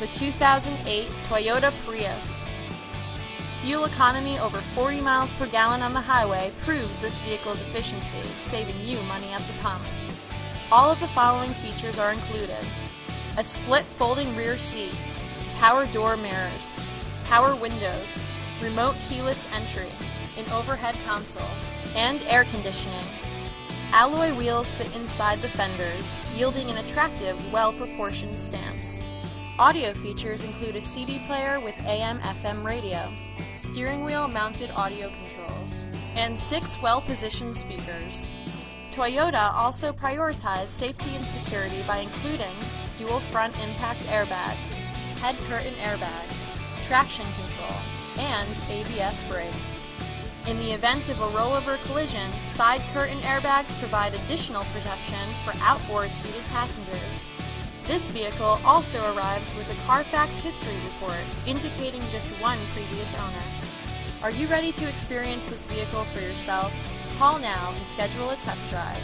the 2008 Toyota Prius. Fuel economy over 40 miles per gallon on the highway proves this vehicle's efficiency, saving you money at the pump. All of the following features are included: a split folding rear seat, power door mirrors, power windows, remote keyless entry, an overhead console, and air conditioning. Alloy wheels sit inside the fenders, yielding an attractive, well-proportioned stance. Audio features include a CD player with AM/FM radio, steering wheel mounted audio controls, and 6 well-positioned speakers. Toyota also prioritized safety and security by including dual front impact airbags, head curtain airbags, traction control, and ABS brakes. In the event of a rollover collision, side curtain airbags provide additional protection for outboard seated passengers. This vehicle also arrives with a Carfax history report indicating just one previous owner. Are you ready to experience this vehicle for yourself? Call now and schedule a test drive.